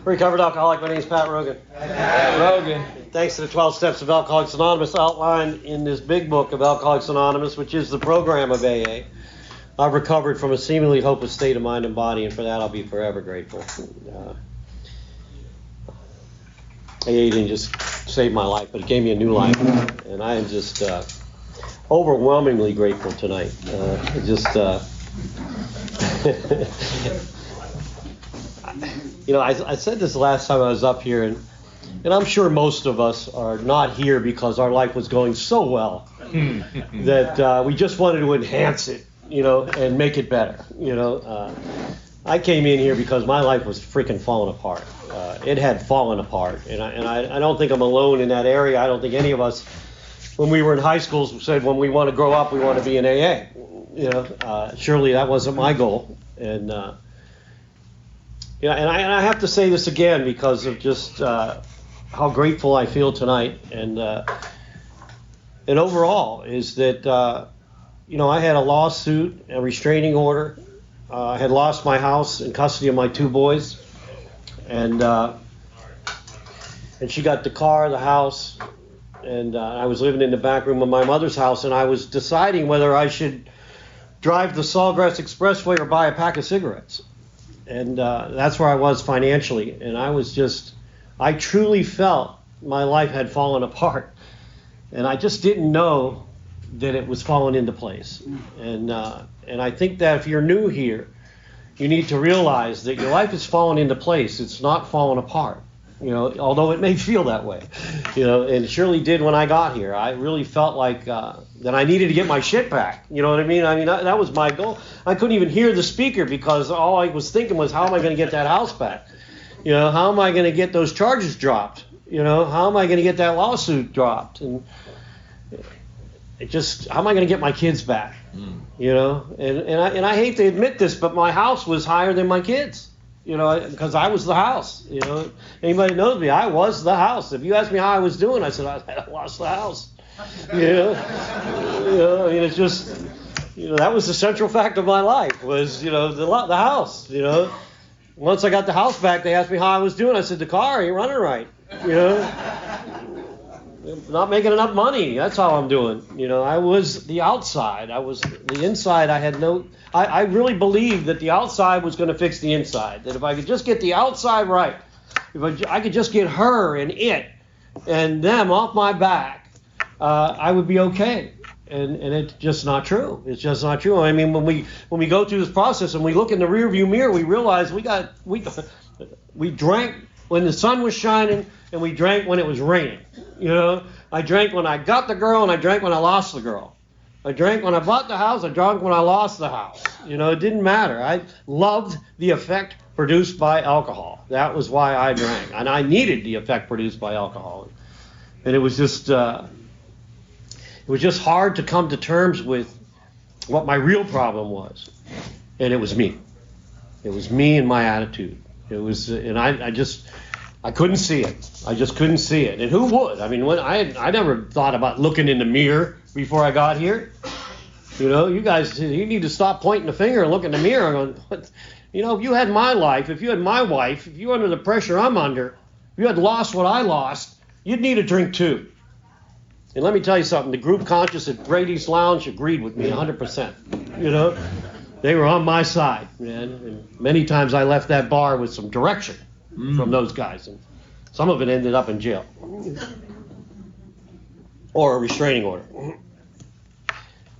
Recovered alcoholic, my name is Pat Rogan. Rogan. Thanks to the 12 steps of Alcoholics Anonymous outlined in this big book of Alcoholics Anonymous, which is the program of AA, I've recovered from a seemingly hopeless state of mind and body, and for that I'll be forever grateful. AA didn't just save my life, but it gave me a new life, and I am just overwhelmingly grateful tonight. I said this last time I was up here, and I'm sure most of us are not here because our life was going so well that we just wanted to enhance it, and make it better. I came in here because my life was freaking falling apart. It had fallen apart, and I don't think I'm alone in that area. I don't think any of us, when we were in high school, said when we want to grow up, we want to be in AA. Surely that wasn't my goal, and I have to say this again because of just how grateful I feel tonight, and overall is that I had a lawsuit, a restraining order. I had lost my house and custody of my two boys, and she got the car, the house, and I was living in the back room of my mother's house, and I was deciding whether I should drive the Sawgrass Expressway or buy a pack of cigarettes. And that's where I was financially. And I truly felt my life had fallen apart. And I just didn't know that it was falling into place. And I think that if you're new here, you need to realize that your life is falling into place. It's not falling apart, although it may feel that way. And it surely did when I got here. I really felt like that I needed to get my shit back. You know what I mean? That was my goal. I couldn't even hear the speaker because all I was thinking was, how am I going to get that house back? How am I going to get those charges dropped? How am I going to get that lawsuit dropped? And how am I going to get my kids back? And I hate to admit this, but my house was higher than my kids. Because I was the house. Anybody knows me, I was the house. If you ask me how I was doing, I said I lost the house. It's just, that was the central fact of my life was, the house. Once I got the house back, they asked me how I was doing. I said the car ain't running right. Not making enough money. That's how I'm doing. I was the outside. I was the inside. I really believed that the outside was going to fix the inside. That if I could just get the outside right, if I could just get her and it and them off my back, I would be okay. And it's just not true. It's just not true. I mean, when we go through this process and we look in the rearview mirror, we realize we drank when the sun was shining and we drank when it was raining. I drank when I got the girl and I drank when I lost the girl. I drank when I bought the house, I drank when I lost the house. It didn't matter. I loved the effect produced by alcohol. That was why I drank. And I needed the effect produced by alcohol. And it was just hard to come to terms with what my real problem was. And it was me. It was me and my attitude. I couldn't see it. I just couldn't see it. And who would? I mean, I never thought about looking in the mirror before I got here. You guys, you need to stop pointing the finger and look in the mirror and going, if you had my life, if you had my wife, if you were under the pressure I'm under, if you had lost what I lost, you'd need a drink too. And let me tell you something, the group conscious at Brady's Lounge agreed with me 100%. They were on my side, man. And many times I left that bar with some direction from those guys, and some of it ended up in jail or a restraining order.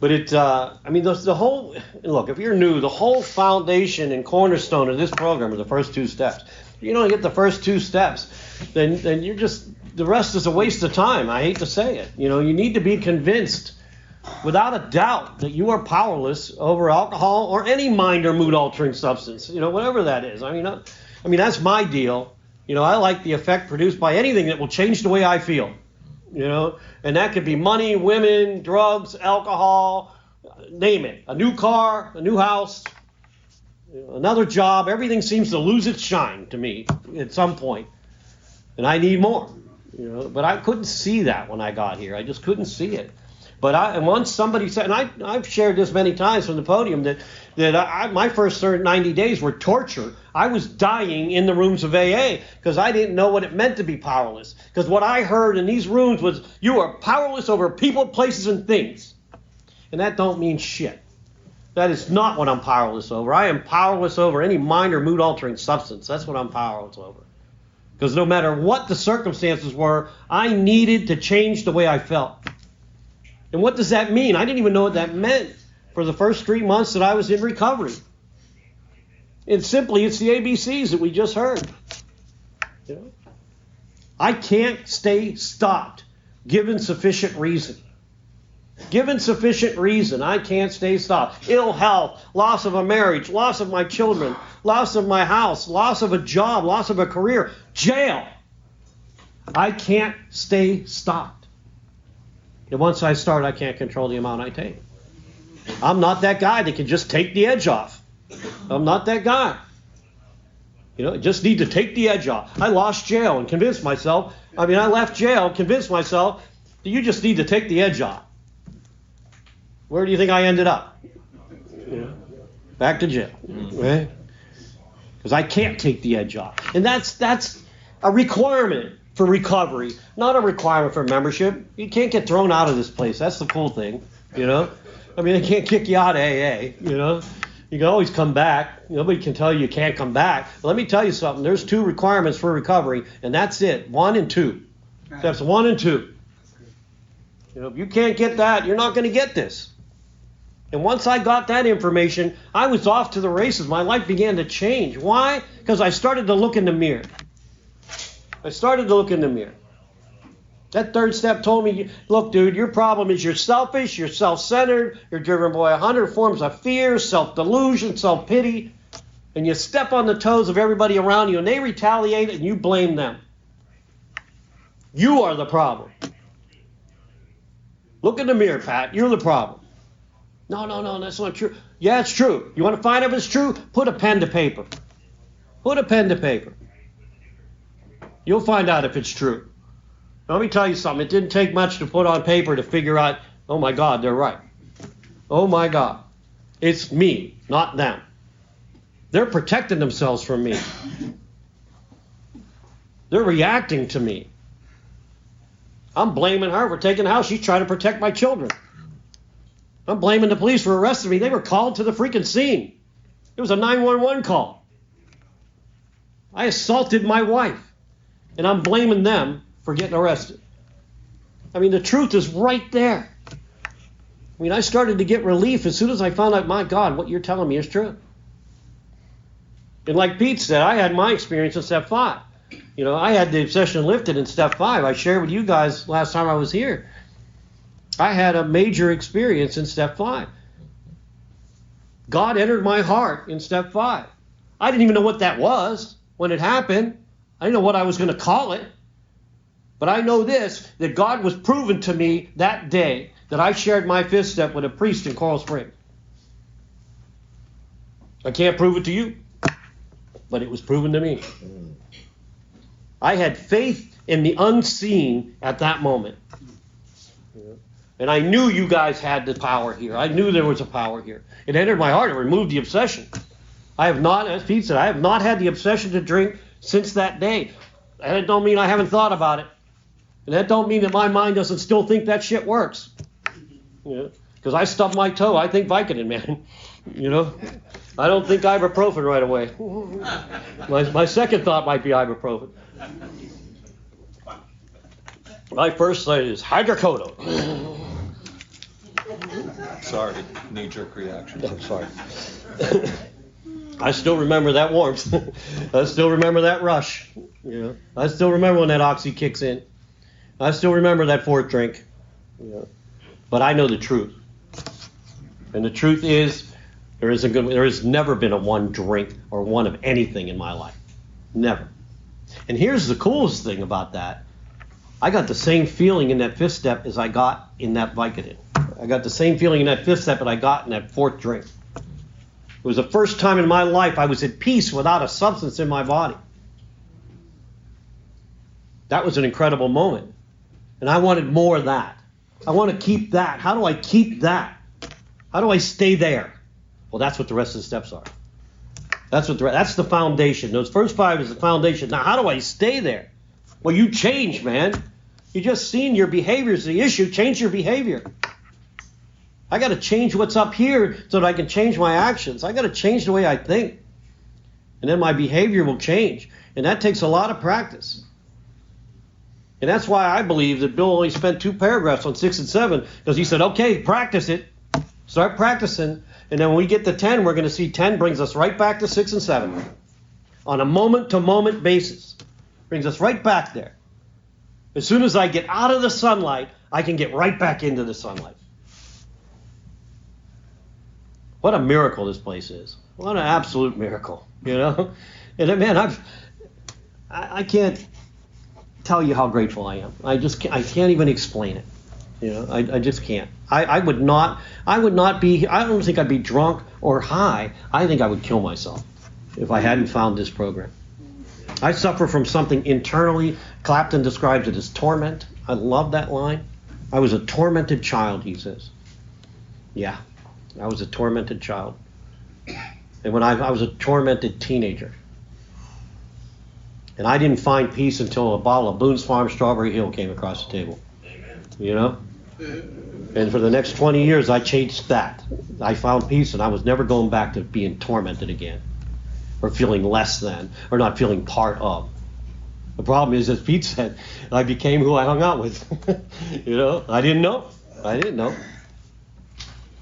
But the whole, look, if you're new, the whole foundation and cornerstone of this program are the first two steps. If you don't get the first two steps, then you're just, the rest is a waste of time. I hate to say it. You need to be convinced without a doubt that you are powerless over alcohol or any mind or mood altering substance, whatever that is. I mean, that's my deal. I like the effect produced by anything that will change the way I feel. And that could be money, women, drugs, alcohol, name it. A new car, a new house, another job. Everything seems to lose its shine to me at some point. And I need more. But I couldn't see that when I got here. I just couldn't see it. And once somebody said, and I've shared this many times from the podium, that that my first 90 days were torture. I was dying in the rooms of AA because I didn't know what it meant to be powerless. Because what I heard in these rooms was, you are powerless over people, places, and things. And that don't mean shit. That is not what I'm powerless over. I am powerless over any mind or mood-altering substance. That's what I'm powerless over. Because no matter what the circumstances were, I needed to change the way I felt. And what does that mean? I didn't even know what that meant for the first 3 months that I was in recovery. And simply, it's the ABCs that we just heard. You know? I can't stay stopped given sufficient reason. Given sufficient reason, I can't stay stopped. Ill health, loss of a marriage, loss of my children, loss of my house, loss of a job, loss of a career, jail. I can't stay stopped. And once I start, I can't control the amount I take. I'm not that guy that can just take the edge off. I'm not that guy. You know, I just need to take the edge off. I lost jail and convinced myself, I left jail, convinced myself that you just need to take the edge off. Where do you think I ended up? Back to jail. Right? Because I can't take the edge off. And that's a requirement for recovery, not a requirement for membership. You can't get thrown out of this place. That's the cool thing, you know. They can't kick you out of AA, you know. You can always come back. Nobody can tell you can't come back. But let me tell you something. There's 2 requirements for recovery, and that's it. 1 and 2. Steps 1 and 2. You know, if you can't get that, you're not going to get this. And once I got that information, I was off to the races. My life began to change. Why? Because I started to look in the mirror. I started to look in the mirror. That 3rd step told me, look, dude, your problem is you're selfish, you're self-centered, you're driven by 100 forms of fear, self-delusion, self-pity, and you step on the toes of everybody around you, and they retaliate, and you blame them. You are the problem. Look in the mirror, Pat. You're the problem. No, that's not true. Yeah, it's true. You want to find out if it's true? Put a pen to paper. Put a pen to paper. You'll find out if it's true. Now, let me tell you something. It didn't take much to put on paper to figure out, oh my God, they're right. Oh my God. It's me, not them. They're protecting themselves from me. They're reacting to me. I'm blaming her for taking the house. She's trying to protect my children. I'm blaming the police for arresting me. They were called to the freaking scene. It was a 911 call. I assaulted my wife, and I'm blaming them for getting arrested. The truth is right there. I started to get relief as soon as I found out, my God, what you're telling me is true. And like Pete said, I had my experience in step 5. I had the obsession lifted in step 5. I shared with you guys last time I was here. I had a major experience in step 5. God entered my heart in step 5. I didn't even know what that was when it happened. I didn't know what I was going to call it. But I know this, that God was proven to me that day that I shared my 5th step with a priest in Coral Springs. I can't prove it to you, but it was proven to me. I had faith in the unseen at that moment. And I knew you guys had the power here. I knew there was a power here. It entered my heart. It removed the obsession. I have not, as Pete said, I have not had the obsession to drink since that day. That don't mean I haven't thought about it. And that don't mean that my mind doesn't still think that shit works. Because I stubbed my toe. I think Vicodin, man. I don't think ibuprofen right away. My second thought might be ibuprofen. My first thought is hydrocodone. Sorry, knee-jerk reaction. I'm sorry. I still remember that warmth. I still remember that rush. I still remember when that oxy kicks in. I still remember that 4th drink. But I know the truth. And the truth is, there has never been a 1 drink or 1 of anything in my life. Never. And here's the coolest thing about that. I got the same feeling in that 5th step as I got in that Vicodin. I got the same feeling in that 5th step that I got in that 4th drink. It was the first time in my life I was at peace without a substance in my body. That was an incredible moment. And I wanted more of that. I want to keep that. How do I keep that? How do I stay there? Well, that's what the rest of the steps are. That's the foundation. Those first 5 is the foundation. Now, how do I stay there? Well, you change, man. You just seen your behavior is the issue. Change your behavior. I got to change what's up here so that I can change my actions. I got to change the way I think. And then my behavior will change. And that takes a lot of practice. And that's why I believe that Bill only spent 2 paragraphs on 6 and 7, because he said, okay, practice it. Start practicing. And then when we get to 10, we're going to see 10 brings us right back to 6 and 7 on a moment-to-moment basis. Brings us right back there. As soon as I get out of the sunlight, I can get right back into the sunlight. What a miracle this place is. What an absolute miracle, you know? And man, I can't tell you how grateful I am. I can't even explain it. You know, I just can't. I would not be, I don't think I'd be drunk or high. I think I would kill myself if I hadn't found this program. I suffer from something internally. Clapton describes it as torment. I love that line. I was a tormented child, he says. Yeah, I was a tormented child. And when I was a tormented teenager. And I didn't find peace until a bottle of Boone's Farm Strawberry Hill came across the table. You know? And for the next 20 years, I chased that. I found peace, and I was never going back to being tormented again, or feeling less than, or not feeling part of. The problem is, as Pete said, I became who I hung out with. You know? I didn't know.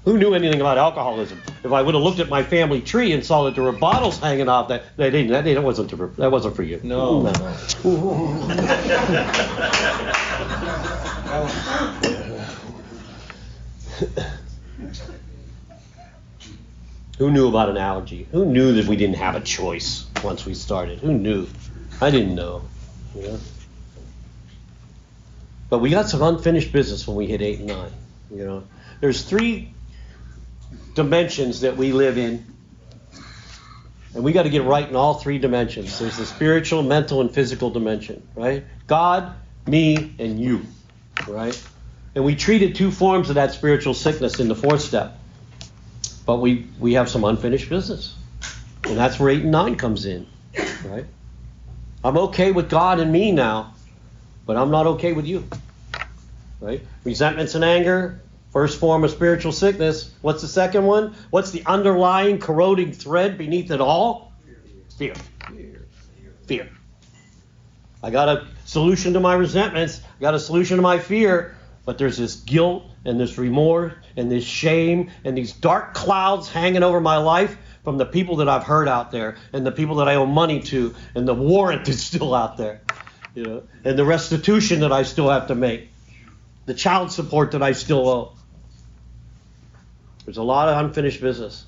Who knew anything about alcoholism? If I would have looked at my family tree and saw that there were bottles hanging off, that wasn't for you. No. Who knew about an allergy? Who knew that we didn't have a choice once we started? Who knew? I didn't know. You know? But we got some unfinished business when we hit 8 and 9. You know, there's 3 dimensions that we live in, and we got to get right in all 3 dimensions. There's the spiritual, mental, and physical dimension, right? God, me, and you, right? And we treated 2 forms of that spiritual sickness in the 4th step, but we have some unfinished business, and that's where 8 and 9 comes in, right? I'm okay with God and me now, but I'm not okay with you, right? Resentments and anger. First form of spiritual sickness. What's the second one? What's the underlying corroding thread beneath it all? Fear. I got a solution to my resentments. I got a solution to my fear. But there's this guilt and this remorse and this shame and these dark clouds hanging over my life from the people that I've hurt out there and the people that I owe money to and the warrant that's still out there, you know, and the restitution that I still have to make, the child support that I still owe. There's a lot of unfinished business.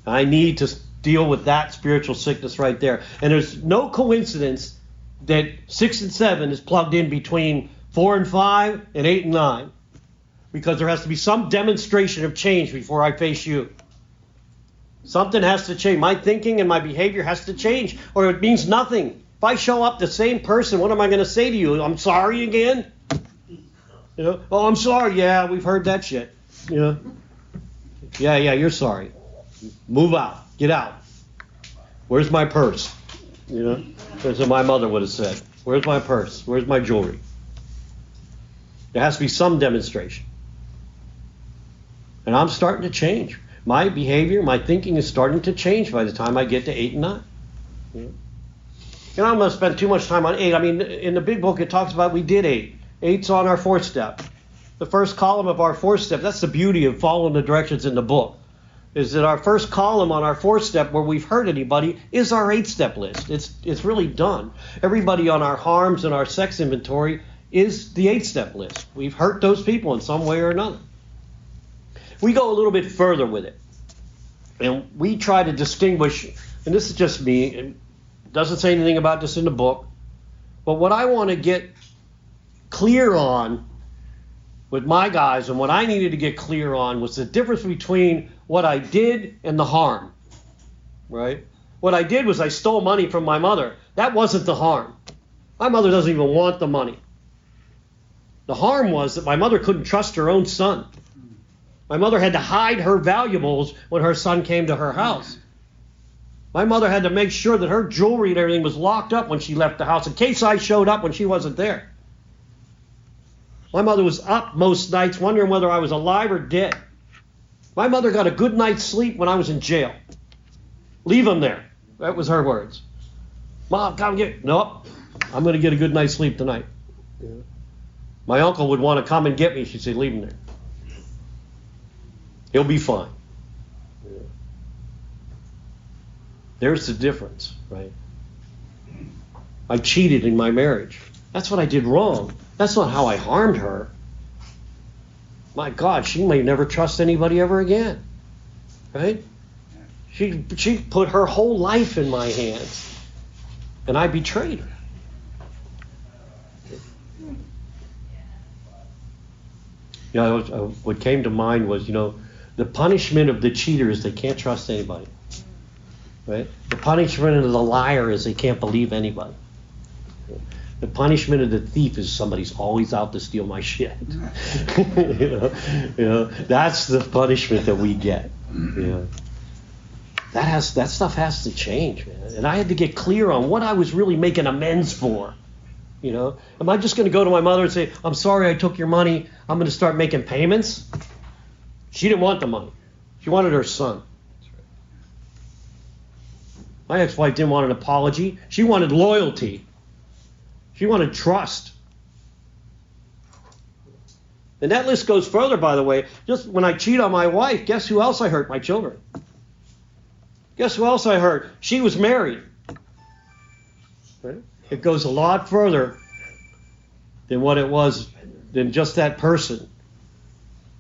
I need to deal with that spiritual sickness right there. And there's no coincidence that 6 and 7 is plugged in between 4 and 5 and 8 and 9. Because there has to be some demonstration of change before I face you. Something has to change. My thinking and my behavior has to change, or it means nothing. If I show up the same person, what am I going to say to you? I'm sorry again? You know? Oh, I'm sorry. Yeah, we've heard that shit. You know? Yeah, you're sorry. Move out. Get out. Where's my purse? You know? That's what my mother would have said. Where's my purse? Where's my jewelry? There has to be some demonstration. And I'm starting to change. My behavior, my thinking is starting to change by the time I get to 8 and 9. You know? And I'm going to spend too much time on 8. I mean, in the big book, it talks about we did 8. 8's on our 4th step. The first column of our 4th step, that's the beauty of following the directions in the book, is that our first column on our 4th step where we've hurt anybody is our 8-step list. It's really done. Everybody on our harms and our sex inventory is the 8-step list. We've hurt those people in some way or another. We go a little bit further with it. And we try to distinguish, and this is just me, it doesn't say anything about this in the book, but what I want to get clear on with my guys, and what I needed to get clear on, was the difference between what I did and the harm, right? What I did was I stole money from my mother. That wasn't the harm. My mother doesn't even want the money. The harm was that my mother couldn't trust her own son. My mother had to hide her valuables when her son came to her house. My mother had to make sure that her jewelry and everything was locked up when she left the house in case I showed up when she wasn't there. My mother was up most nights wondering whether I was alive or dead. My mother got a good night's sleep when I was in jail. Leave him there. That was her words. Mom, come get... Nope, I'm going to get a good night's sleep tonight. Yeah. My uncle would want to come and get me. She'd say, leave him there. He'll be fine. Yeah. There's the difference, right? I cheated in my marriage. That's what I did wrong. That's not how I harmed her. My God, she may never trust anybody ever again, right? She put her whole life in my hands, and I betrayed her. You know, what came to mind was, the punishment of the cheater is they can't trust anybody, right? The punishment of the liar is they can't believe anybody. The punishment of the thief is somebody's always out to steal my shit. That's the punishment that we get. That stuff has to change, man. And I had to get clear on what I was really making amends for. Am I just going to go to my mother and say, I'm sorry I took your money, I'm going to start making payments? She didn't want the money. She wanted her son. My ex-wife didn't want an apology. She wanted loyalty. She wanted trust. And that list goes further, by the way. Just when I cheat on my wife, guess who else I hurt? My children. Guess who else I hurt? She was married. Right? It goes a lot further than what it was, than just that person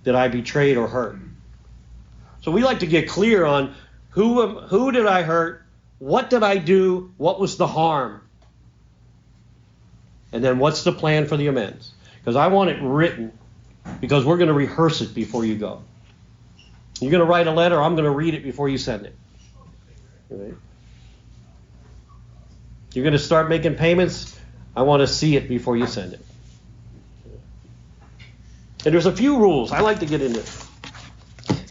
that I betrayed or hurt. So we like to get clear on who did I hurt, what did I do, what was the harm, and then what's the plan for the amends. Because I want it written, because we're going to rehearse it before you go. You're going to write a letter, I'm going to read it before you send it. Right? You're going to start making payments, I want to see it before you send it. And there's a few rules I like to get into.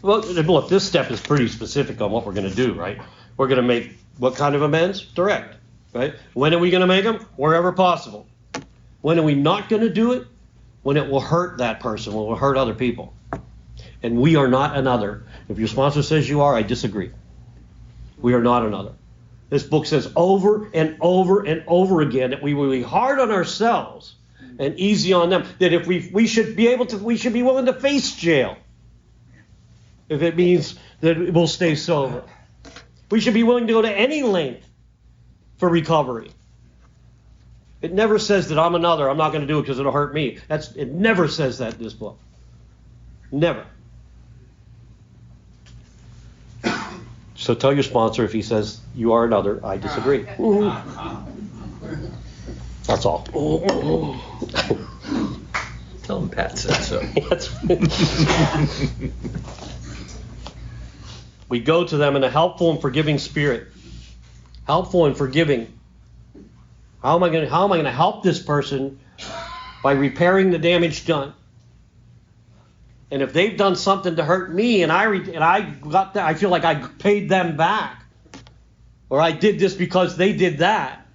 Well, look, this step is pretty specific on what we're going to do, right? We're going to make what kind of amends? Direct, right? When are we going to make them? Wherever possible. When are we not going to do it? When it will hurt that person, when it will hurt other people. And we are not another. If your sponsor says you are, I disagree. We are not another. This book says over and over and over again that we will be hard on ourselves and easy on them. That if we should be willing to face jail if it means that we'll stay sober. We should be willing to go to any length for recovery. It never says that I'm another, I'm not going to do it because it'll hurt me. It never says that in this book. Never. So tell your sponsor if he says you are another, I disagree. That's all. Tell him Pat said so. We go to them in a helpful and forgiving spirit. Helpful and forgiving. How am I going to help this person? By repairing the damage done. And if they've done something to hurt me and I got that, I feel like I paid them back, or I did this because they did that,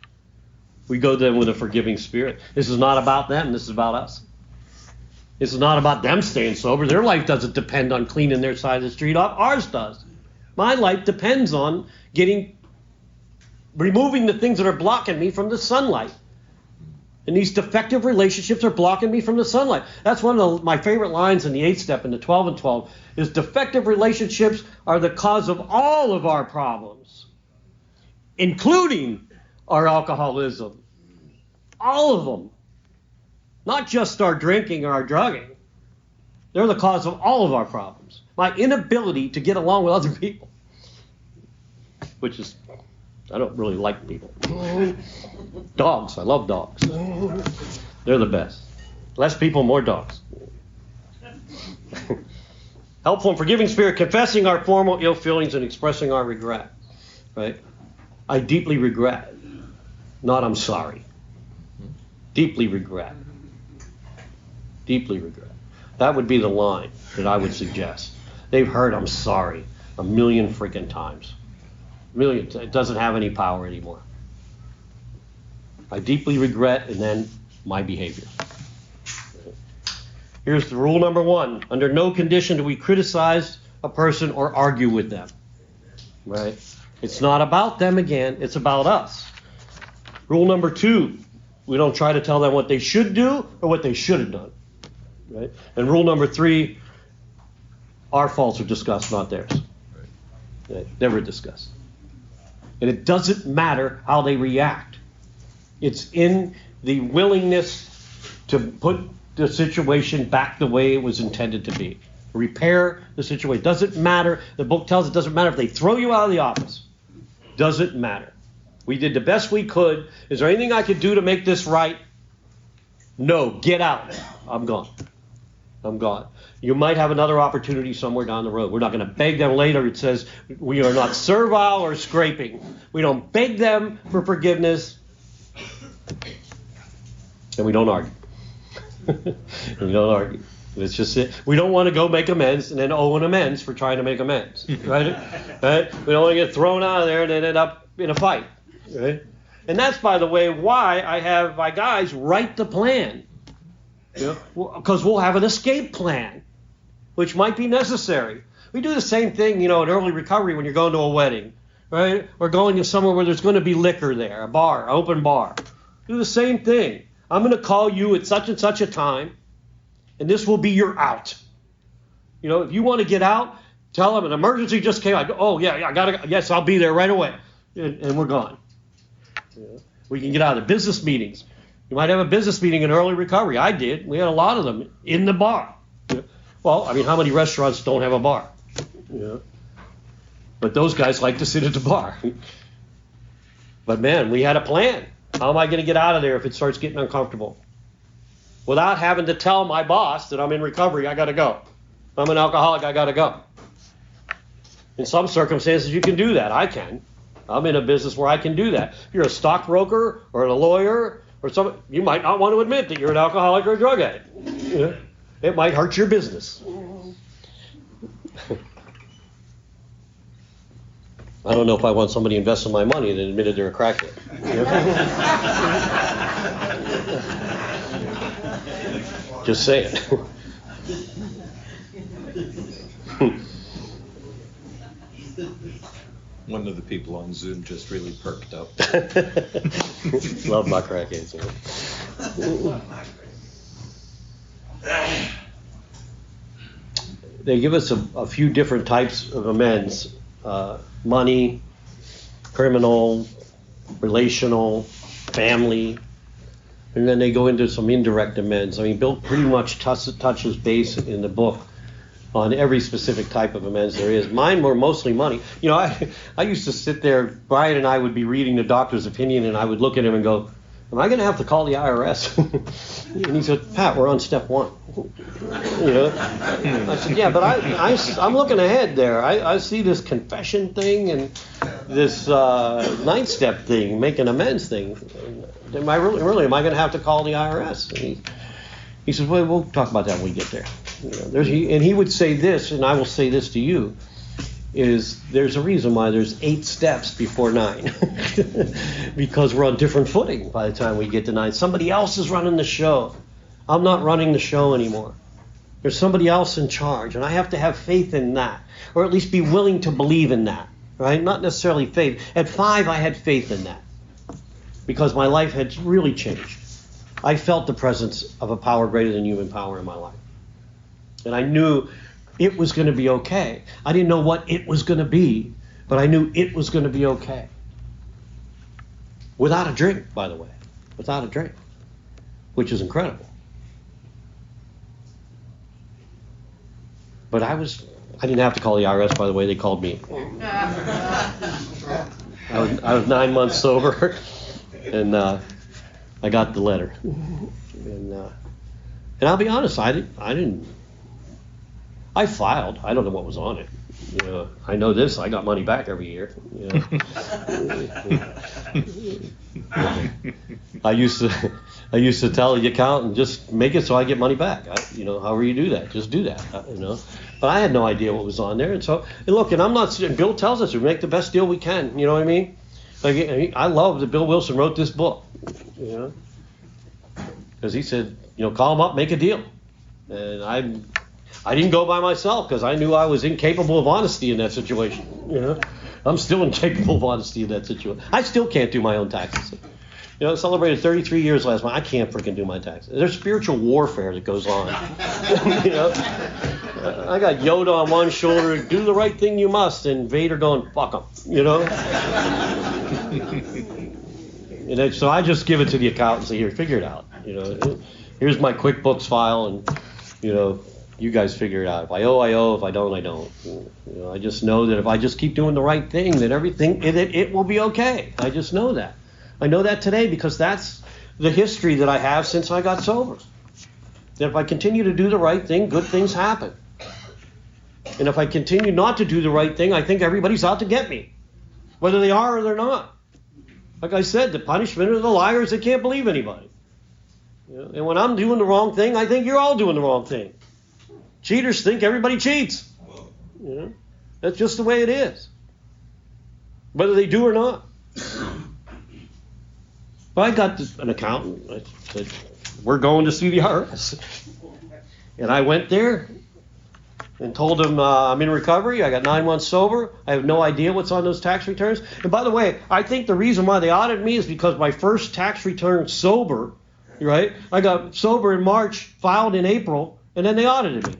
we go to them with a forgiving spirit. This is not about them. This is about us. This is not about them staying sober. Their life doesn't depend on cleaning their side of the street up. Ours does. My life depends on removing the things that are blocking me from the sunlight. And these defective relationships are blocking me from the sunlight. That's one of my favorite lines in the 8th step in the 12 and 12 is defective relationships are the cause of all of our problems, including our alcoholism. All of them. Not just our drinking or our drugging. They're the cause of all of our problems. My inability to get along with other people. Which is, I don't really like people. Dogs, I love dogs. They're the best. Less people, more dogs. Helpful and forgiving spirit, confessing our former ill feelings and expressing our regret. Right? I deeply regret. Not I'm sorry. Deeply regret. Deeply regret. That would be the line that I would suggest. They've heard I'm sorry a million freaking times. It doesn't have any power anymore. I deeply regret, and then my behavior. Here's the rule number 1. Under no condition do we criticize a person or argue with them. Right? It's not about them again, it's about us. Rule number 2, we don't try to tell them what they should do or what they should have done. Right? And rule number 3, our faults are discussed, not theirs. Right? Never discussed. And it doesn't matter how they react. It's in the willingness to put the situation back the way it was intended to be. Repair the situation. Doesn't matter. The book tells it doesn't matter if they throw you out of the office. Doesn't matter. We did the best we could. Is there anything I could do to make this right? No. Get out. I'm gone. I'm gone. You might have another opportunity somewhere down the road. We're not going to beg them later. It says we are not servile or scraping. We don't beg them for forgiveness. And we don't argue. We don't argue. It's just it. We don't want to go make amends and then owe an amends for trying to make amends. Right? Right? We don't want to get thrown out of there and then end up in a fight. Right? And that's, by the way, why I have my guys write the plan. Because we'll have an escape plan, which might be necessary. We do the same thing, in early recovery when you're going to a wedding, right? Or going to somewhere where there's going to be liquor there, a bar, open bar. Do the same thing. I'm going to call you at such and such a time, and this will be your out. If you want to get out, tell them an emergency just came. I go, oh yeah, I gotta. Yes, I'll be there right away, and we're gone. We can get out of the business meetings. You might have a business meeting in early recovery. I did. We had a lot of them in the bar. Well, how many restaurants don't have a bar? But those guys like to sit at the bar. But man, we had a plan. How am I going to get out of there if it starts getting uncomfortable? Without having to tell my boss that I'm in recovery, I got to go. I'm an alcoholic, I got to go. In some circumstances, you can do that. I can. I'm in a business where I can do that. If you're a stockbroker or a lawyer or something, you might not want to admit that you're an alcoholic or a drug addict. It might hurt your business. I don't know if I want somebody investing my money that admitted they're a crackhead. Just saying. One of the people on Zoom just really perked up. Love my crackheads. They give us a few different types of amends. Money, criminal, relational, family, and then they go into some indirect amends. Bill pretty much touches base in the book on every specific type of amends there is. Mine were mostly money. I used to sit there, Brian and I would be reading the doctor's opinion, and I would look at him and go, am I going to have to call the IRS? And he said, Pat, we're on step 1. I said, yeah, but I'm looking ahead there. I see this confession thing and this 9th step thing, making amends thing. Am I really, am I going to have to call the IRS? And he says, well, we'll talk about that when we get there. And he would say this, and I will say this to you, is there's a reason why there's 8 steps before 9. Because we're on different footing by the time we get to 9. Somebody else is running the show. I'm not running the show anymore. There's somebody else in charge, and I have to have faith in that, or at least be willing to believe in that, right? Not necessarily faith. At 5, I had faith in that because my life had really changed. I felt the presence of a power greater than human power in my life. And I knew it was going to be okay. I didn't know what it was going to be, but I knew it was going to be okay. Without a drink, by the way. Without a drink, which is incredible. But I didn't have to call the IRS, by the way, they called me. I was 9 months sober, and I got the letter. And I'll be honest, I filed. I don't know what was on it. You know, I know this. I got money back every year. You know? I used to tell the accountant, just make it so I get money back. However you do that, just do that. But I had no idea what was on there, and look, and I'm not. Bill tells us we make the best deal we can. You know what I mean? Like, I love that Bill Wilson wrote this book. You know, because he said, call him up, make a deal, and I didn't go by myself because I knew I was incapable of honesty in that situation. I'm still incapable of honesty in that situation. I still can't do my own taxes. I celebrated 33 years last month. I can't freaking do my taxes. There's spiritual warfare that goes on. I got Yoda on one shoulder, do the right thing you must, and Vader going, fuck him. So I just give it to the accountant and say, here, figure it out. Here's my QuickBooks file, and you guys figure it out. If I owe, I owe. If I don't, I don't. I just know that if I just keep doing the right thing, that everything, it will be okay. I just know that. I know that today because that's the history that I have since I got sober. That if I continue to do the right thing, good things happen. And if I continue not to do the right thing, I think everybody's out to get me, whether they are or they're not. Like I said, the punishment are the liars that can't believe anybody. And when I'm doing the wrong thing, I think you're all doing the wrong thing. Cheaters think everybody cheats. That's just the way it is, whether they do or not. But I got an accountant. I said, we're going to see the IRS. And I went there and told him I'm in recovery. I got 9 months sober. I have no idea what's on those tax returns. And by the way, I think the reason why they audited me is because my first tax return sober, right? I got sober in March, filed in April, and then they audited me.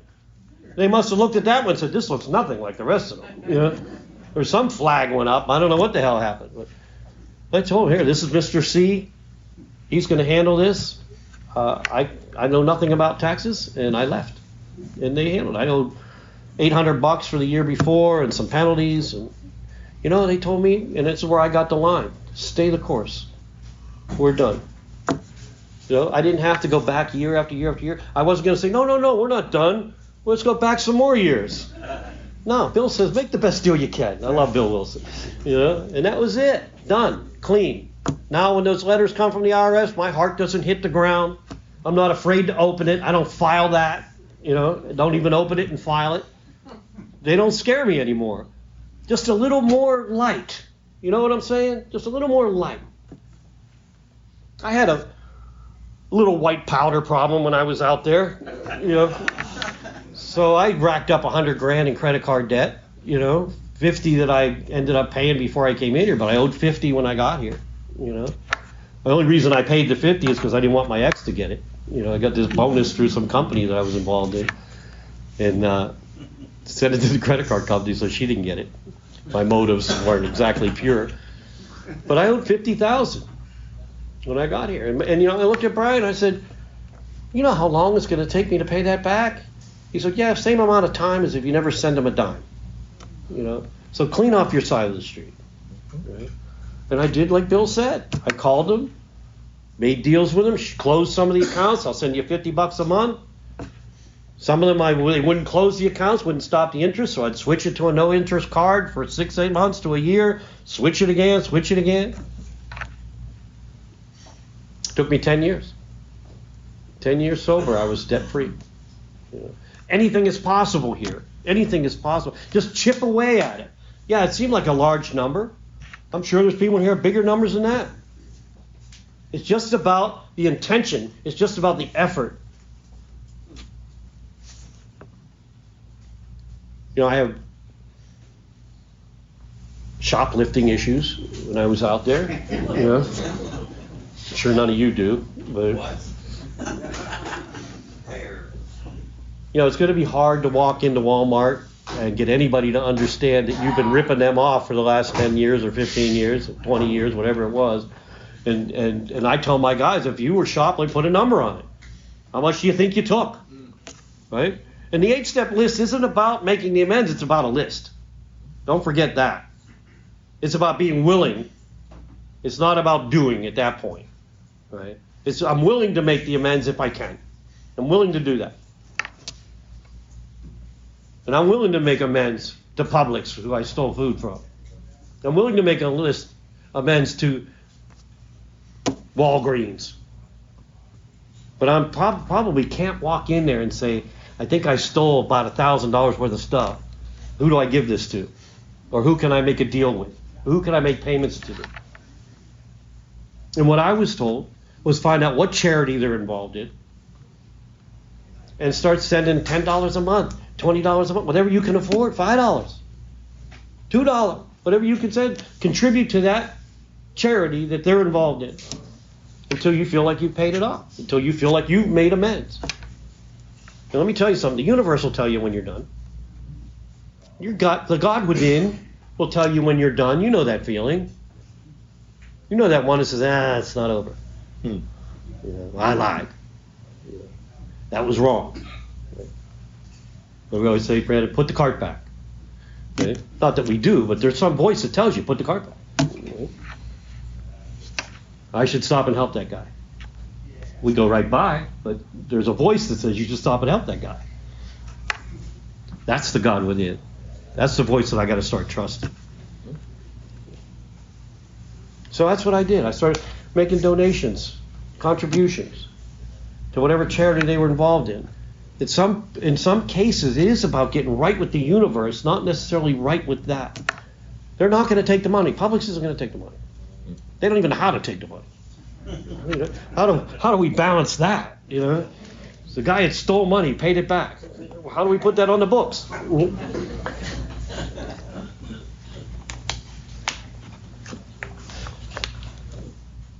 They must have looked at that one and said, this looks nothing like the rest of them. Or some flag went up. I don't know what the hell happened. But I told him, here, this is Mr. C. He's going to handle this. I know nothing about taxes, and I left. And they handled it. I owed $800 for the year before and some penalties. And, they told me, and that's where I got the line. Stay the course. We're done. I didn't have to go back year after year after year. I wasn't going to say, no, we're not done. Let's go back some more years. No, Bill says, make the best deal you can. I love Bill Wilson. And that was it. Done. Clean. Now when those letters come from the IRS, my heart doesn't hit the ground. I'm not afraid to open it. I don't file that. Don't even open it and file it. They don't scare me anymore. Just a little more light. You know what I'm saying? Just a little more light. I had a little white powder problem when I was out there. So I racked up $100,000 in credit card debt, 50 that I ended up paying before I came in here, but I owed 50 when I got here, The only reason I paid the 50 is because I didn't want my ex to get it. I got this bonus through some company that I was involved in, and sent it to the credit card company so she didn't get it. My motives weren't exactly pure, but I owed $50,000 when I got here, and I looked at Brian and I said, how long it's going to take me to pay that back? He said, yeah, same amount of time as if you never send them a dime. So clean off your side of the street. Right? And I did like Bill said. I called them, made deals with them, closed some of the accounts. I'll send you $50 a month. Some of them, they wouldn't close the accounts, wouldn't stop the interest, so I'd switch it to a no-interest card for 6-8 months to a year, switch it again. Took me 10 years. 10 years sober, I was debt-free. Anything is possible here. Anything is possible. Just chip away at it. Yeah, it seemed like a large number. I'm sure there's people in here bigger numbers than that. It's just about the intention. It's just about the effort. I have shoplifting issues when I was out there. I'm sure none of you do, but it's going to be hard to walk into Walmart and get anybody to understand that you've been ripping them off for the last 10 years or 15 years, 20 years, whatever it was. And I tell my guys, if you were shoplifting, put a number on it. How much do you think you took? Right? And the 8-step list isn't about making the amends, it's about a list. Don't forget that. It's about being willing. It's not about doing at that point. Right? I'm willing to make the amends if I can. I'm willing to do that. And I'm willing to make amends to Publix, who I stole food from. I'm willing to make a list amends to Walgreens. But I probably can't walk in there and say, I think I stole about $1,000 worth of stuff. Who do I give this to? Or who can I make a deal with? Who can I make payments to? And what I was told was find out what charity they're involved in and start sending $10 a month, $20 a month, whatever you can afford, $5, $2, whatever you can send, contribute to that charity that they're involved in until you feel like you've paid it off, until you feel like you've made amends. And let me tell you something, the universe will tell you when you're done. The God within will tell you when you're done. You know that feeling. You know that one that says, it's not over. I lied. That was wrong. But we always say, Brandon, put the cart back. Okay? Not that we do, but there's some voice that tells you, put the cart back. Okay? I should stop and help that guy. We go right by, but there's a voice that says you should stop and help that guy. That's the God within. That's the voice that I got to start trusting. So that's what I did. I started making donations, contributions to whatever charity they were involved in. In some cases, it is about getting right with the universe, not necessarily right with that. They're not going to take the money. Publix isn't going to take the money. They don't even know how to take the money. I mean, how do we balance that? You know, the guy that stole money paid it back. How do we put that on the books?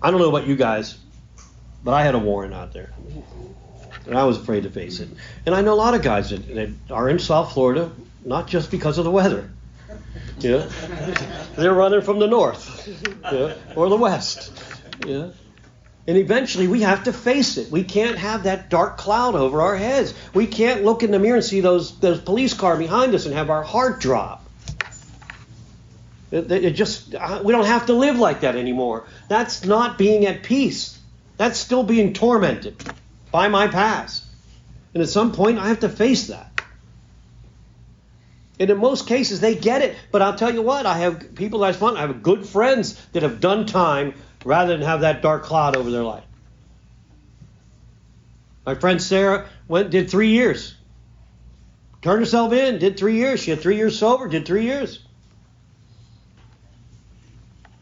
I don't know about you guys, but I had a warrant out there, and I was afraid to face it. And I know a lot of guys that are in South Florida, not just because of the weather. Yeah, they're running from the north, or the west. Yeah, and eventually we have to face it. We can't have that dark cloud over our heads. We can't look in the mirror and see those police car behind us and have our heart drop. We don't have to live like that anymore. That's not being at peace. That's still being tormented by my past. And at some point, I have to face that. And in most cases, they get it. But I'll tell you what, I have people that I have good friends that have done time rather than have that dark cloud over their life. My friend Sarah did 3 years. Turned herself in, did 3 years. She had 3 years sober, did 3 years.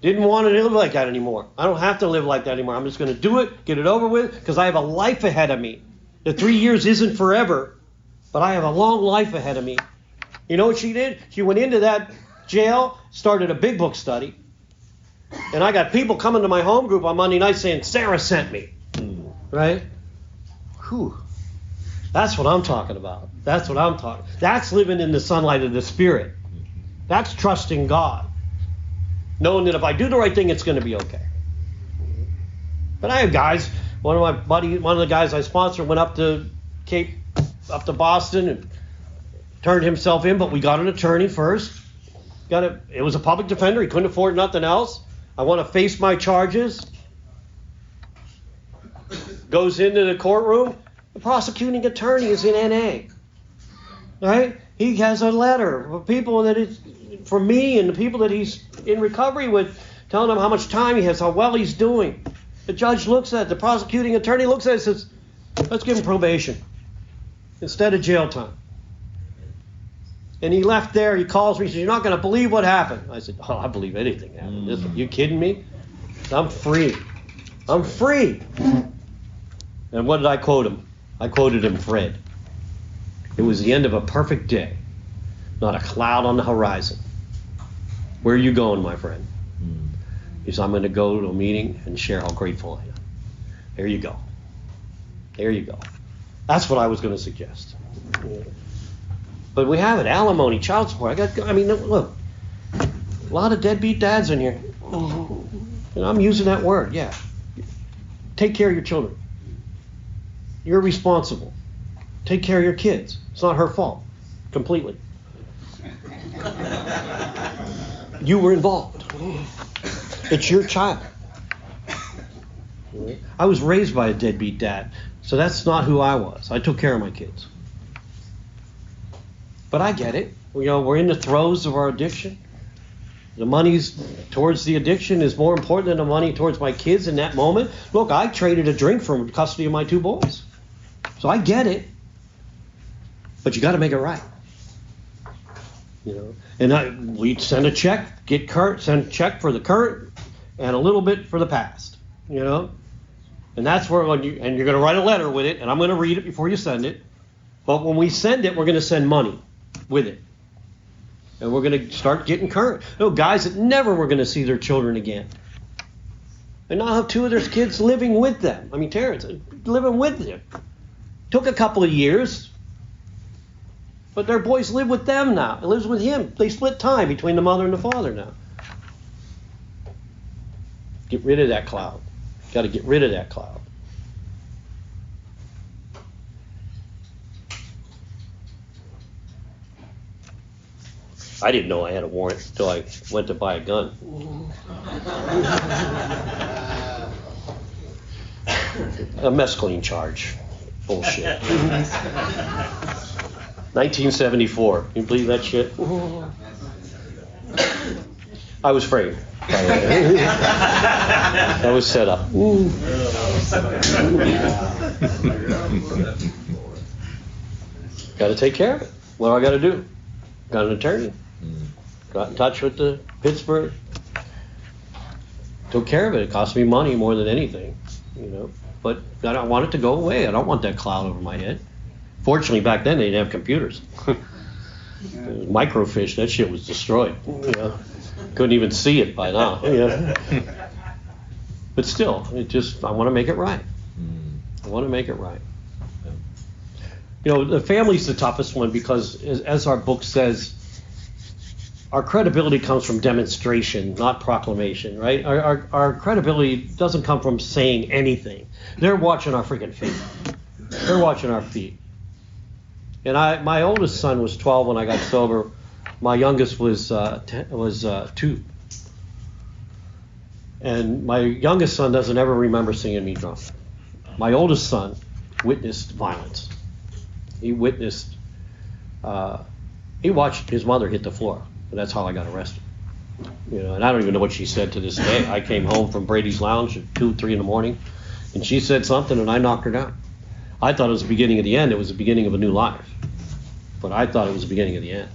Didn't want to live like that anymore. I don't have to live like that anymore. I'm just going to do it, get it over with, because I have a life ahead of me. The 3 years isn't forever, but I have a long life ahead of me. You know what she did? She went into that jail, started a big book study, and I got people coming to my home group on Monday night saying, Sarah sent me. Right? Whew. That's what I'm talking about. That's what I'm talking about. That's living in the sunlight of the Spirit. That's trusting God. Knowing that if I do the right thing, it's going to be okay. But I have guys, one of the guys I sponsor went up to Boston and turned himself in, but we got an attorney first. It was a public defender. He couldn't afford nothing else. I want to face my charges. Goes into the courtroom. The prosecuting attorney is in NA. Right? He has a letter for people from me and the people that he's in recovery with, telling him how much time he has, how well he's doing. The judge looks at it, the prosecuting attorney looks at it and says, let's give him probation instead of jail time. And he left there, he calls me, he says, you're not going to believe what happened. I said, I believe anything happened. Are you kidding me? I'm free. I'm free. And what did I quote him? I quoted him Fred. It was the end of a perfect day. Not a cloud on the horizon. Where are you going, my friend? He said, I'm going to go to a meeting and share how grateful I am. There you go. There you go. That's what I was going to suggest. But we have it. Alimony, child support. Look. A lot of deadbeat dads in here. And I'm using that word, yeah. Take care of your children. You're responsible. Take care of your kids. It's not her fault. Completely. You were involved. It's your child. I was raised by a deadbeat dad, so that's not who I was. I took care of my kids. But I get it. we're in the throes of our addiction. The money's towards the addiction is more important than the money towards my kids in that moment. Look, I traded a drink for custody of my 2 boys. So I get it. But you got to make it right. And we'd send a check, send a check for the current and a little bit for the past, And that's where you're going to write a letter with it, and I'm going to read it before you send it. But when we send it, we're going to send money with it. And we're going to start getting current. Guys that never were going to see their children again. And now have 2 of their kids living with them. I mean, Terrence, living with them. Took a couple of years. But their boys live with them now. It lives with him. They split time between the mother and the father now. Get rid of that cloud. Got to get rid of that cloud. I didn't know I had a warrant until I went to buy a gun. A mescaline charge. Bullshit. 1974. Can you believe that shit? I was framed. I was set up. Got to take care of it. What do I got to do? Got an attorney. Got in touch with the Pittsburgh. Took care of it. It cost me money more than anything, But I don't want it to go away. I don't want that cloud over my head. Fortunately, back then they didn't have computers. Microfiche, that shit was destroyed. Couldn't even see it by now. But still, I want to make it right. I want to make it right. The family's the toughest one because, as our book says, our credibility comes from demonstration, not proclamation, right? Our credibility doesn't come from saying anything. They're watching our freaking feet. They're watching our feet. And my oldest son was 12 when I got sober. My youngest was 2. And my youngest son doesn't ever remember seeing me drunk. My oldest son witnessed violence. He witnessed, he watched his mother hit the floor. And that's how I got arrested. And I don't even know what she said to this day. I came home from Brady's Lounge at 2, 3 in the morning, and she said something, and I knocked her down. I thought it was the beginning of the end. It was the beginning of a new life. But I thought it was the beginning of the end.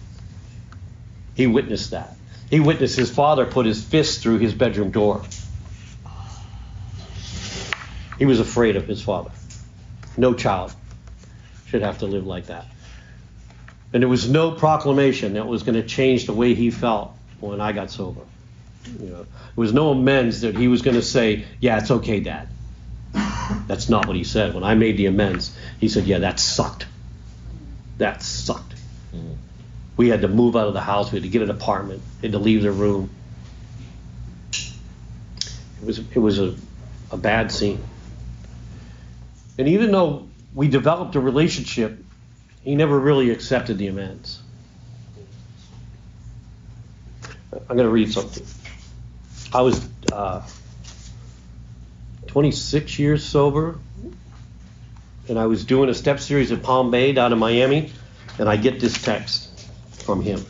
He witnessed that. He witnessed his father put his fist through his bedroom door. He was afraid of his father. No child should have to live like that. And there was no proclamation that was going to change the way he felt when I got sober. There was no amends that he was going to say, yeah, it's okay, Dad. That's not what he said. When I made the amends, he said, yeah, that sucked. That sucked. We had to move out of the house. We had to get an apartment. We had to leave their room. It was a bad scene. And even though we developed a relationship, he never really accepted the amends. I'm going to read something. I was 26 years sober, and I was doing a step series at Palm Bay down in Miami, and I get this text from him.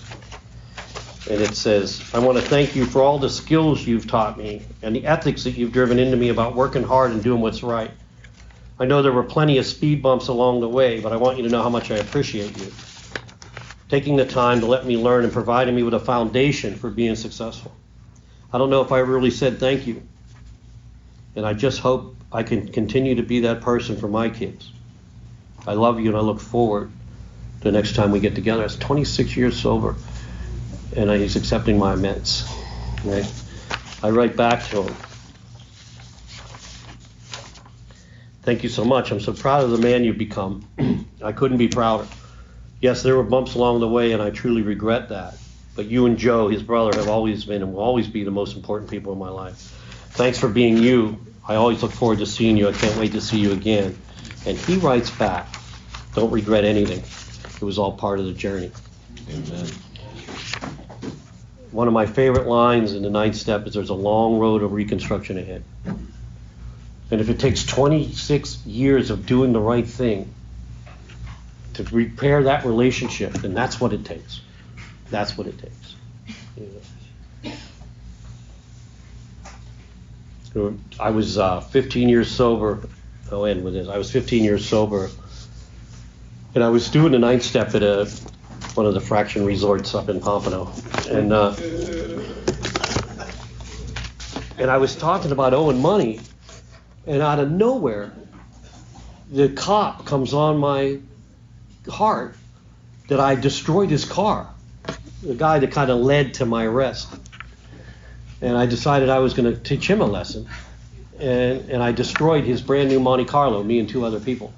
And it says, I want to thank you for all the skills you've taught me and the ethics that you've driven into me about working hard and doing what's right. I know there were plenty of speed bumps along the way, but I want you to know how much I appreciate you. Taking the time to let me learn and providing me with a foundation for being successful. I don't know if I really said thank you. And I just hope I can continue to be that person for my kids. I love you and I look forward to the next time we get together. That's 26 years sober. And he's accepting my amends. Right? I write back to him. Thank you so much. I'm so proud of the man you've become. I couldn't be prouder. Yes, there were bumps along the way, and I truly regret that. But you and Joe, his brother, have always been and will always be the most important people in my life. Thanks for being you. I always look forward to seeing you. I can't wait to see you again. And he writes back, don't regret anything. It was all part of the journey. Amen. One of my favorite lines in the 9th step is there's a long road of reconstruction ahead. And if it takes 26 years of doing the right thing to repair that relationship, then that's what it takes. That's what it takes. You know. I was 15 years sober. I'll end with this. I was 15 years sober, and I was doing a 9 step at one of the fraction resorts up in Pompano, and I was talking about owing money, and out of nowhere, the cop comes on my heart that I destroyed his car, the guy that kind of led to my arrest. And I decided I was going to teach him a lesson, and I destroyed his brand new Monte Carlo, me and 2 other people.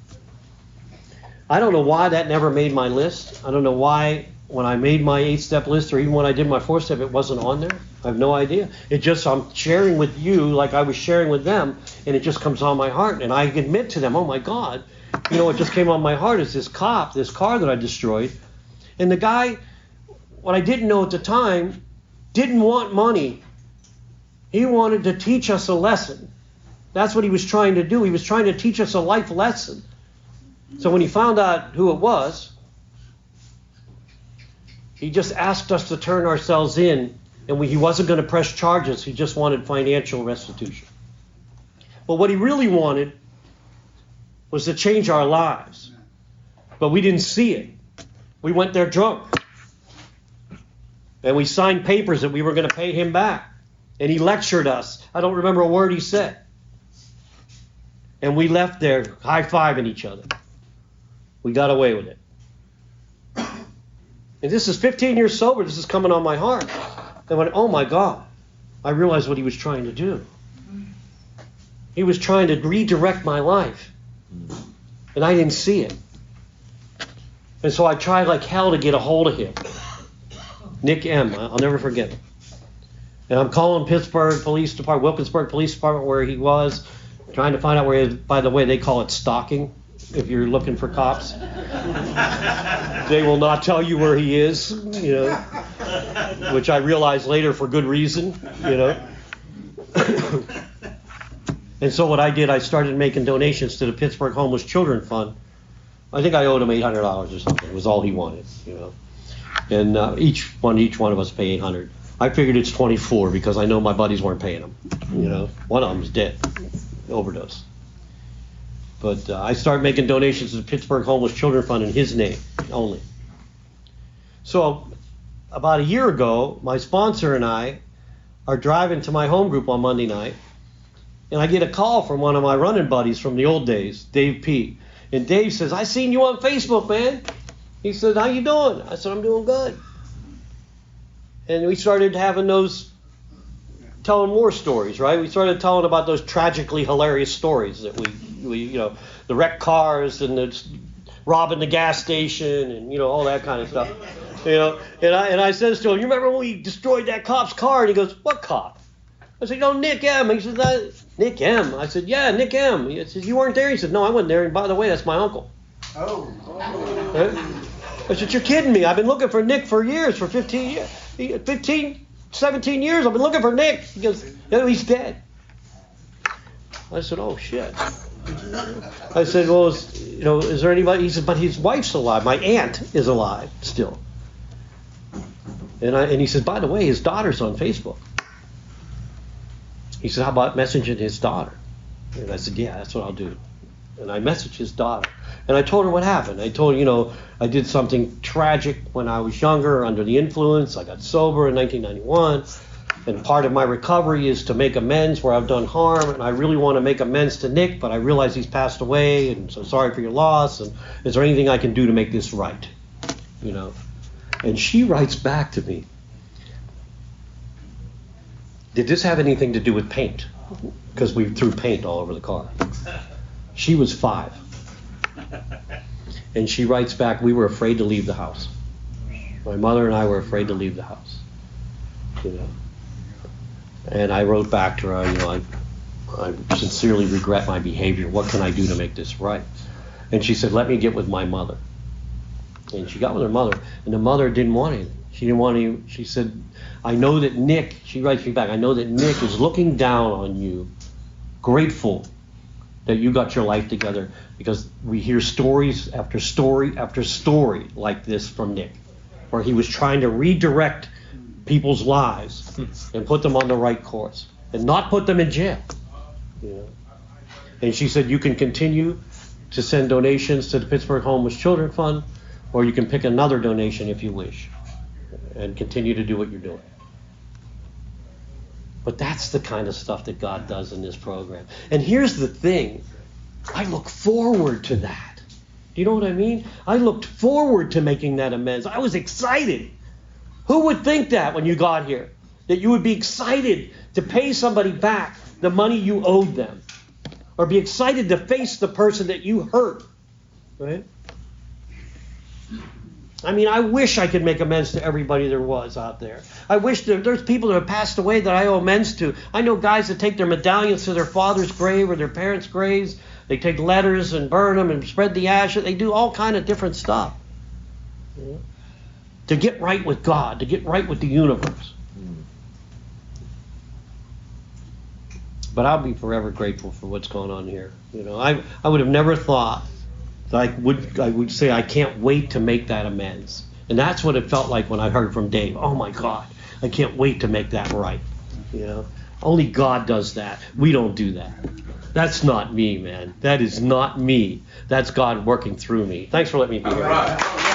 I don't know why that never made my list. I don't know why when I made my 8-step list, or even when I did my 4-step, it wasn't on there. I have no idea. It just, I'm sharing with you like I was sharing with them, and it just comes on my heart. And I admit to them, oh my God, you know what just came on my heart is this car that I destroyed. And the guy, what I didn't know at the time, didn't want money. He wanted to teach us a lesson. That's what he was trying to do. He was trying to teach us a life lesson. So when he found out who it was, he just asked us to turn ourselves in, and he wasn't going to press charges. He just wanted financial restitution. But what he really wanted was to change our lives. But we didn't see it. We went there drunk. And we signed papers that we were going to pay him back. And he lectured us. I don't remember a word he said. And we left there high-fiving each other. We got away with it. And this is 15 years sober. This is coming on my heart. I went, oh my God. I realized what he was trying to do. He was trying to redirect my life. And I didn't see it. And so I tried like hell to get a hold of him. Nick M. I'll never forget him. And I'm calling Pittsburgh Police Department, Wilkinsburg Police Department where he was, trying to find out where he is. By the way, they call it stalking if you're looking for cops. They will not tell you where he is, you know, which I realized later for good reason, you know. And so what I did, I started making donations to the Pittsburgh Homeless Children Fund. I think I owed him $800 or something. It was all he wanted, you know. And each one of us pay $800. I figured it's 24 because I know my buddies weren't paying him. You know, one of them's dead, overdose. But I started making donations to the Pittsburgh Homeless Children Fund in his name only. So about a year ago, my sponsor and I are driving to my home group on Monday night, and I get a call from one of my running buddies from the old days, Dave P. And Dave says, I seen you on Facebook, man. He said, how you doing? I said, I'm doing good. And we started having telling more stories, right? We started telling about those tragically hilarious stories that we you know, the wrecked cars and the robbing the gas station and, you know, all that kind of stuff. You know, and I says to him, you remember when we destroyed that cop's car? And he goes, what cop? I said, no, Nick M. He says, Nick M. I said, yeah, Nick M. He says, you weren't there? He said, no, I wasn't there. And by the way, that's my uncle. Oh. I said, you're kidding me. I've been looking for Nick for years, for 17 years. I've been looking for Nick. He goes, no, he's dead. I said, oh, shit. I said, well, is there anybody? He said, but his wife's alive. My aunt is alive still. And he said, by the way, his daughter's on Facebook. He said, how about messaging his daughter? And I said, yeah, that's what I'll do. And I messaged his daughter. And I told her what happened. I told her, I did something tragic when I was younger, under the influence. I got sober in 1991. And part of my recovery is to make amends where I've done harm. And I really want to make amends to Nick, but I realize he's passed away. And so sorry for your loss. And is there anything I can do to make this right? You know? And she writes back to me, did this have anything to do with paint? Because we threw paint all over the car. She was 5. And she writes back, we were afraid to leave the house. My mother and I were afraid to leave the house. You know. And I wrote back to her, I sincerely regret my behavior. What can I do to make this right? And she said, let me get with my mother. And she got with her mother, and the mother didn't want anything. She didn't want any. She said, I know that Nick, she writes me back, I know that Nick is looking down on you, grateful that you got your life together, because we hear stories after story after story like this from Nick. where he was trying to redirect people's lives and put them on the right course and not put them in jail. You know? And she said, you can continue to send donations to the Pittsburgh Homeless Children Fund, or you can pick another donation if you wish and continue to do what you're doing. But that's the kind of stuff that God does in this program. And here's the thing. I look forward to that. Do you know what I mean? I looked forward to making that amends. I was excited. Who would think that when you got here? That you would be excited to pay somebody back the money you owed them. Or be excited to face the person that you hurt. Right? I mean, I wish I could make amends to everybody there was out there. I wish there's people that have passed away that I owe amends to. I know guys that take their medallions to their father's grave or their parents' graves. They take letters and burn them and spread the ashes. They do all kind of different stuff. You know? To get right with God, to get right with the universe. But I'll be forever grateful for what's going on here. You know, I would have never thought that I would say I can't wait to make that amends. And that's what it felt like when I heard from Dave. Oh my God, I can't wait to make that right. You know, only God does that. We don't do that. That's not me, man. That is not me. That's God working through me. Thanks for letting me be here.